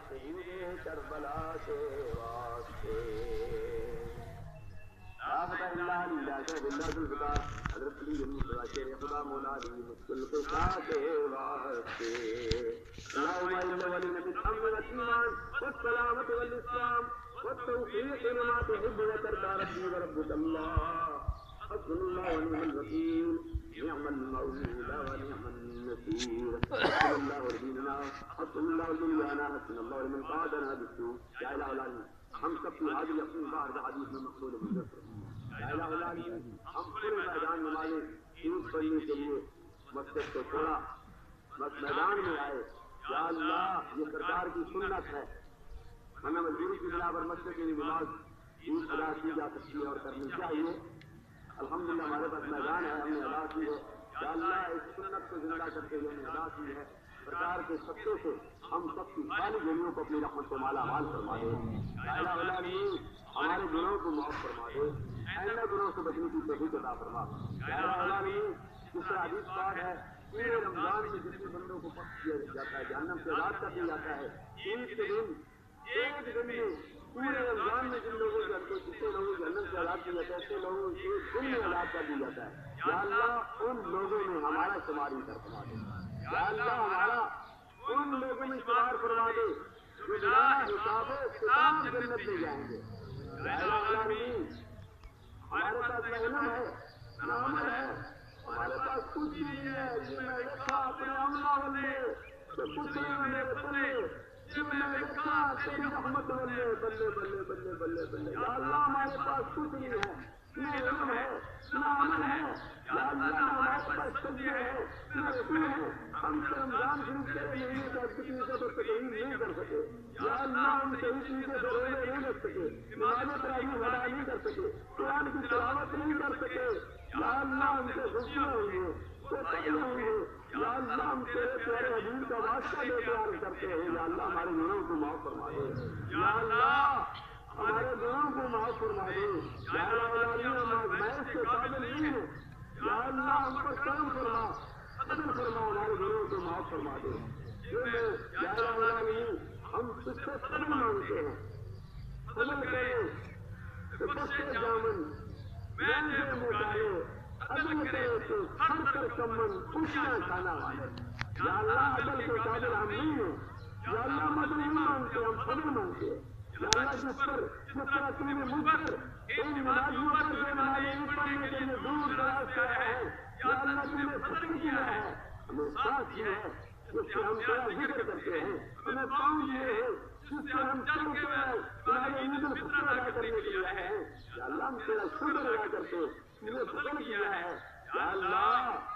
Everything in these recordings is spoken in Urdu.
شہید کربلا کے واسطے اللہ علیہ ذوالفقار حضرت علی شیر خدا مولا علی مشکل کشا کے واسطے اللہم الا ولنبی الامن والایمان والسلامۃ والاسلام والتوفیق لما تحب وترضى ربی وربک اللہ حسبنا اللہ ونعم الوکیل نعم المولى ونعم النصير حسبنا الله وديننا حسبنا الله دنيانا حسبنا الله لمن قادنا بالسوء يا اله العالمين ہم سب کی حاضر اپنی بار حدیث میں مقبول گزر یا الہ العالمین ہم پورے میدان میں مالے عید پڑھنے کے لیے مسجد کو چھوڑا بس میدان میں آئے یا اللہ یہ سرکار کی سنت ہے ہمیں مزدوری کی بنا پر مسجد کی نماز عید ادا کی جا سکتی ہے اور کرنی چاہیے الحمدللہ ہمارے پاس میدان ہے ہم نے ادا کی ہے یا اللہ اس سنت کو زندہ کرتے ہوئے ہم نے ادا کی ہے سرکار کے سطح سے ہم سب کی ساری گناہوں کو اپنی رحمت سے مالا مال فرما دے یا الہ العالمین ہمارے گناہوں کو معاف فرما دے آئندہ گناہوں سے بچنے کی توفیق عطا فرما یا الہ العالمین جس طرح حدیث پاک ہے پورے رمضان میں جتنے بندوں کو پک کیا جاتا ہے جہنم سے آزاد کر دیا جاتا ہے عید کے دن ایک دن میں پورے رمضان میں جن لوگوں کے جتنے لوگوں جہنم سے آزاد کیا جاتا ہے ایسے لوگوں کو ایک دن میں آزاد کر دیا جاتا ہے یا اللہ ان لوگوں میں ہمارا شماری کر فرما دے یا اللہ ہمارا ان لوگوں میں شمار فرما دے جو بلا حساب کتاب جنت لے جائیں گے یا الہ العالمین ہمارے پاس علم ہے نہ عمل ہے ہمارے پاس کچھ نہیں ہے یہ میں لکھا اپنے عملہ والے تو کچھ نہیں میرے بلے یہ میں لکھا تیری رحمت والے بلے بلے بلے بلے بلے یا اللہ ہمارے پاس کچھ نہیں ہے نہ علم ہے نہ عمل ہے یا اللہ ہمارے پاس سجدے ہے نہ رسول ہے ہم سے رمضان شروع کرے مہینے کا کتنی سے تو تقریر نہیں کر سکے یا اللہ ہم صحیح طریقے سے روزے نہیں رکھ سکے نماز تراویح ادا نہیں کر سکے قرآن کی تلاوت نہیں کر سکے یا اللہ ہم سے خوشیاں ہوئی ہیں یا اللہ ہم تیرے پیارے حبیب کا واسطہ لے کے عرض کرتے ہیں یا اللہ ہمارے گناہوں کو معاف فرما دے یا اللہ ہمارے گناہوں کو معاف فرما دے یا الہ العالمین ہم آزمائش کے قابل نہیں ہیں یا اللہ ہم پر کرم فرما عدل فرما ہمارے گناہوں کو معاف فرما دے یا الہ العالمین ہم تجھ سے صبر مانگتے ہیں صبر کرے بخشے دامن مہنگے مٹائے عدل کرے تو ہر کر کمن خوشیاں کھانا والے یا اللہ عدل کے قابل ہم نہیں ہیں یا اللہ مدد نہیں مانگتے ہم صبر مانگتے ہیں یا اللہ جس طرح تم نے مجھ پر ان ملازموں پر جو ہمارے پڑھنے کے لیے دور دراز کیا ہے یا اللہ تم نے فضل کیا ہے ہمیں ساتھ کیا ہے جس سے ہم تیرا ذکر کرتے ہیں ہمیں پاؤں دیے ہیں جس سے ہم چل کے تمہارے عید الفطر ادا کرنے کے لیے آئے ہیں یا اللہ ہم تیرا شکر ادا کرتے ہیں تمہیں فضل کیا ہے یا اللہ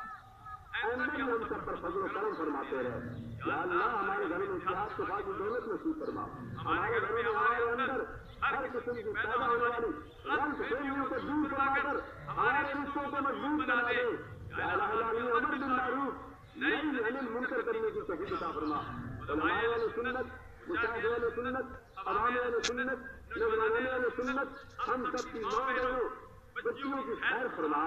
آئندہ بھی ہم سب پر فضل و کرم فرماتے رہے یا اللہ ہمارے گھر میں اتحاد کے بعد دولت نصیب فرما ہمارے گھر میں ہمارے اندر ہر قسم کی پیدا ہونے والی غلط فہمیوں کو دور کرا کر ہمارے رشتوں کو مضبوط بنا دے یا الہ العالمین امر بالمعروف نہی عن المنکر کرنے کی توفیق عطا فرما علماء اہل سنت مشاہد اہل سنت عوام اہل سنت نوجوان اہل سنت ہم سب کی ماں بہنوں بچیوں کی خیر فرما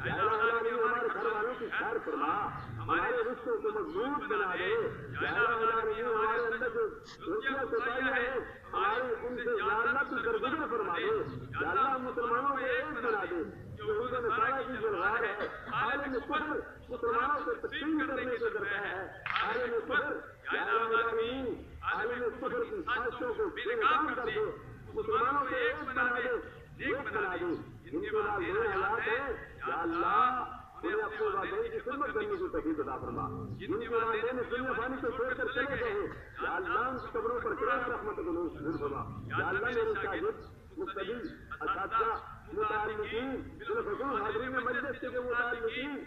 یا الہ العالمین ہمارے گھر والوں کی خیر فرما ہمارے رشتوں کو مضبوط بنا دے یا الہ العالمین ہمارے اندر جو روشیاں ستائیاں ہیں ہمارے ان سے یا اللہ تو درگزر فرما دے یا اللہ مسلمانوں کو ایک بنا دے یہود و نصارہ کی جو غار ہے عالم کفر مسلمانوں کو تقسیم کرنے کے درپے ہے عالم کفر یا الہ العالمین عالم کفر کی سازشوں کو بے نقاب کر دے مسلمانوں کو ایک بنا دے ایک بنا دے جن کے بعد یہ حالات ہیں یا اللہ انہیں اپنے والدین کی خدمت کرنے کی توفیق عطا فرما جن کے والدین دنیا فانی کو چھوڑ کر چلے گئے ہیں یا اللہ ان کی قبروں پر کرام رحمت کو نازل فرما یا اللہ میرے شاگرد مقتدی اساتذہ متعلقین بالخصوص حاضرین مجلس کے متعلقین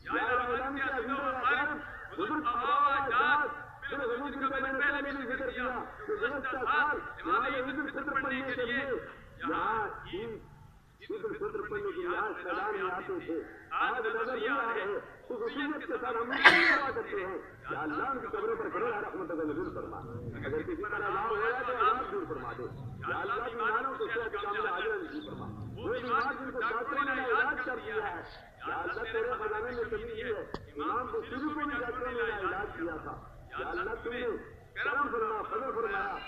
یا الہ العالمین کے عزیز و اقارب بزرگ آباء و اجداد بالخصوص جن کا میں نے پہلے بھی ذکر کیا کہ گزشتہ سال یہاں عید الفطر پڑھنے کے لیے یہاں عید الفطر پڑھنے کے لیے آج میدان میں آتے تھے آج نظر نہیں آ رہے تو خصوصیت کے ساتھ ہم دعا کرتے ہیں یا اللہ ان کی قبروں پر کرے رحمت کا نزول فرما اگر کسی طرح عذاب ہو رہا ہے تو عذاب دور فرما دے یا اللہ بیماروں کو صحت کاملہ عاجلہ نصیب فرما وہ بیمار جن کو ڈاکٹروں نے علاج کر دیا ہے یا اللہ تیرے خزانے میں کمی ہے امام کو شروع کو بھی ڈاکٹروں نے علاج کیا تھا یا اللہ تم نے کرم فرما فضل فرمایا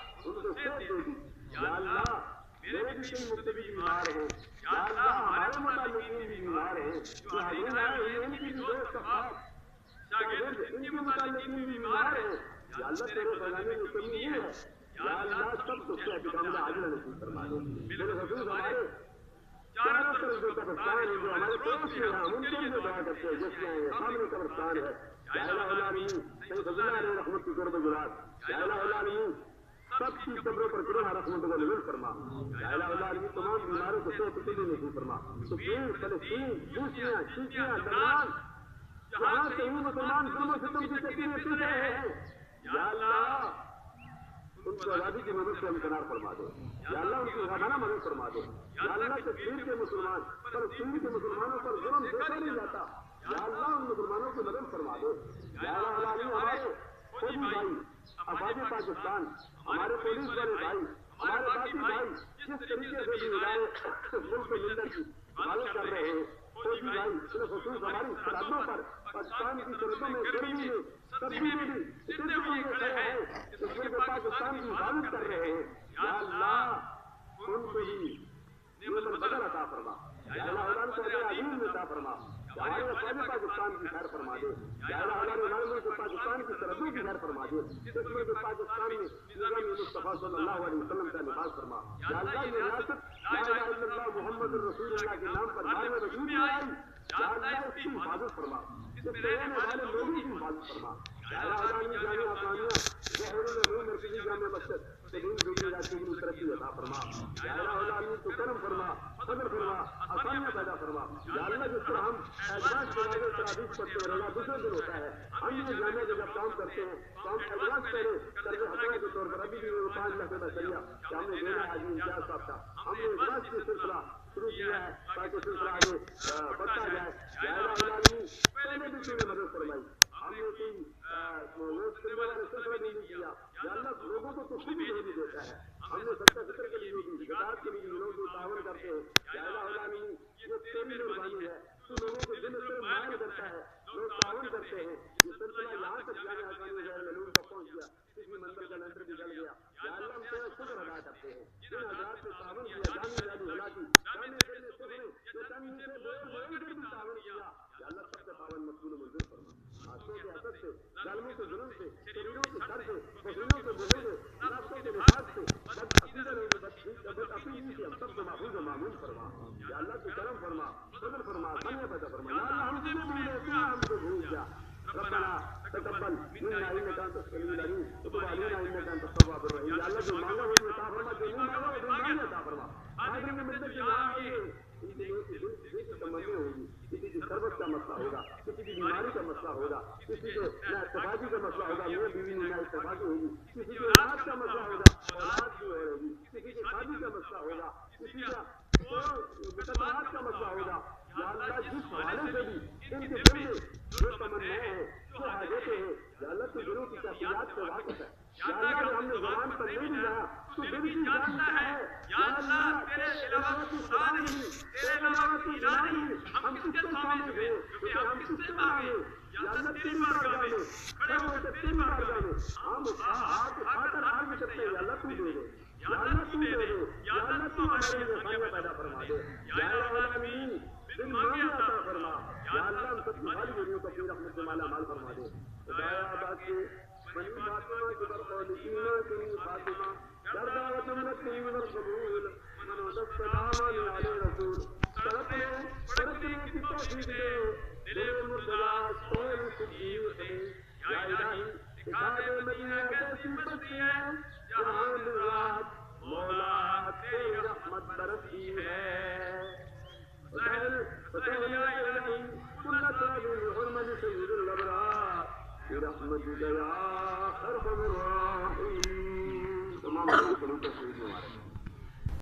اللہ تیرے خزانے میں کمی نہیں ہے، یا اللہ سب کچھ سے اعتقام عاجل نصیب فرما دے۔ میرے حضور ہمارے چاروں طرف جو قبرستان ہے، جو ہمارے پڑوس میں ہیں، ہم ان کے لیے دعا کرتے ہیں، جس میں سامنے قبرستان ہے، یا الہ العالمین سید اللہ علیہ رحمت کی قرب گزار، یا الہ العالمین سب کی قبروں پر کرنا رحمت کو نزول فرما، یا الہ العالمین تمام بیماروں کو صحت کے لیے نصیب فرما۔ سفین، فلسطین، روسیہ، شیشیہ، لبنان، جہاں سے مسلمان ظلم و ستم کی چکی میں پیٹ رہے ہیں، یا اللہ ان کو آزادی کی مدد سے امکنار فرما دو، یا اللہ ان کی غمانہ مدد فرما دو، یا اللہ کشمیر کے مسلمان فلسطین کے مسلمانوں پر ظلم دیکھا نہیں جاتا، یا اللہ ان مسلمانوں کی مدد فرما دو، یا اللہ العالمین ہمارے فوجی بھائی افواج پاکستان، ہمارے پولیس والے بھائی، ہمارے باقی بھائی جس طریقے سے بھی ادارے ملک ملت کی حفاظت کر رہے ہیں، فوجی بھائی خصوص ہماری سرحدوں پر پاکستان کی سرحدوں میں گرمی میں سردی میں بھی اتنے ہوئے کھڑے ہیں دشمن کے پاکستان کی حفاظت کر رہے ہیں، یا اللہ ان کو بھی نعمت بدل عطا فرما، یا اللہ تعالیٰ کو اپنے عظیم میں عطا فرما، یا ہمارے افواج پاکستان کی خیر فرما دے، یا اللہ تعالیٰ ہمارے ملک پاکستان کی سرحدوں کی خیر فرما دے، دشمن کے پاکستان میں نظام مصطفیٰ صلی اللہ علیہ وسلم کا لباس فرما، یا اللہ یہ ریاست لا الہ الا اللہ محمد رسول اللہ کے نام پر بھارت میں وجود میں آئی، یا اللہ اس کی حفاظت فرما، اس میں رہنے والے لوگوں کی حفاظت فرما، یا اللہ تعالیٰ جامعہ افغانیہ ظہور العلوم مرکزی جامع مسجد تدین دوسری علاقے کی ترقی عطا فرما، یا اللہ العالمین تو کرم فرما، فضل فرما، آسانیاں پیدا فرما، یا اللہ جس طرح ہم اعزاز کے آگے تراویح پڑھتے ہیں، روزہ دوسرے دن ہوتا ہے، ہم یہ جامعہ جب کام کرتے ہیں تو ہم اعزاز کریں قرض حسنہ کے طور پر، ابھی بھی وہ 5 لاکھ کا ذریعہ کہ ہم نے دینا حاجی امتیاز صاحب کا، ہم نے اعزاز کے سلسلہ شروع کیا ہے تاکہ سلسلہ آگے بڑھتا جائے، یا اللہ العالمین پہلے بھی تم نے مدد فرمائی، ہم نے کوئی لوگ کرنے والے سلسلہ بھی نہیں کیا، یا اللہ لوگوں کو تو خود ہی دیتا ہے، ہم نے صدقہ فطر کے لیے بھی زکات کے لیے لوگوں کو تعاون کرتے ہیں، یا اللہ العالمین یہ تیری مہربانی ہے، تو لوگوں کو دل سے مائل کرتا ہے، لوگ تعاون کرتے ہیں، یہ سلسلہ یہاں تک جانے آسانی غیر معلوم تک پہنچ گیا، کسی منزل کا لنٹر بھی جل گیا، یا اللہ ہم تیرا شکر ادا کرتے ہیں، جن حضرات نے تعاون کیا، جانے والی ہلاکی جانے دینے سفرے جو تن سے بول کر بھی تعاون کیا، یا اللہ سب کا تعاون مقبول و منظور فرما، آنسوں کے حسد سے، ظالموں کے ظلم سے، شریروں کے شر سے، بخیلوں کے بغض سے، نفسوں کے نفاق سے، بد عقیدگی سے ہم سب کو محفوظ و معمول فرما، یا اللہ تو کرم فرما، فضل فرما، آسانیاں پیدا فرما، یا اللہ ہم سے بھولے تو ہم کو بھول جا، ربنا تقبل منا انك انت السميع العليم وتب علينا انك انت التواب الرحيم، یا اللہ جو مانگا وہ عطا فرما، جو نہیں مانگا وہ نہیں عطا فرما، آخر میں ملتے کے وہاں آئیے ان کے لوگوں کی دل کی تمنی ہوگی، کسی کی سربت کا مسئلہ ہوگا، کسی کی بیماری کا مسئلہ ہوگا، کسی کے نہ اتفاقی کا مسئلہ ہوگا، میرے بیوی میں نہ اتفاقی ہوگی، کسی کی اولاد کا مسئلہ ہوگا، اولاد کی ہوگی، کسی کی شادی کا مسئلہ ہوگا، کسی کا مطالعات کا مسئلہ ہوگا، یا اللہ جس حوالے سے بھی ان کے دل میں جو تمنائیں ہیں، جو حاجتیں ہیں، یا اللہ تو دلوں کی کیفیات سے واقف ہے، یا اللہ اگر ہم نے زبان پر نہیں لیا تو دل کی جانتا ہے، یا اللہ تیرے علاوہ تو خدا نہیں، تیرے علاوہ تو الہ نہیں، ہم کس کے سامنے گئے کیونکہ ہم کس سے مانگے، یا اللہ تیری بارگاہ میں کھڑے ہوتے تیری بارگاہ میں ہم ہاتھ اٹھا کر عرض کرتے ہیں، یا اللہ تو دے دے، یا اللہ تو دے دے، یا اللہ تو ہمارے لیے آسانیاں پیدا فرما دے، یا اللہ العالمین دل مانگے عطا فرما، یا اللہ ہم سب کی خالی گھڑیوں کو اپنی رحمت سے مالا مال فرما دے، خدایا آباد سے بنی فاطمہ کی برقولکینہ کنی فاطمہ کردہ و تمنکی من القبول من ودست دامان علی رسول سرکنے کی توفیق دے دل مرتضی سوئل صدیق دے، یا الہی دکھا دے مدینہ کیسی بستی ہے جہاں رات مولا تیری رحمت برسی ہے، فتح یا الہی کلت علی حرمت سید الابرار برحمتک یا ارحم الراحمین، تمام لوگوں کو سید مبارک۔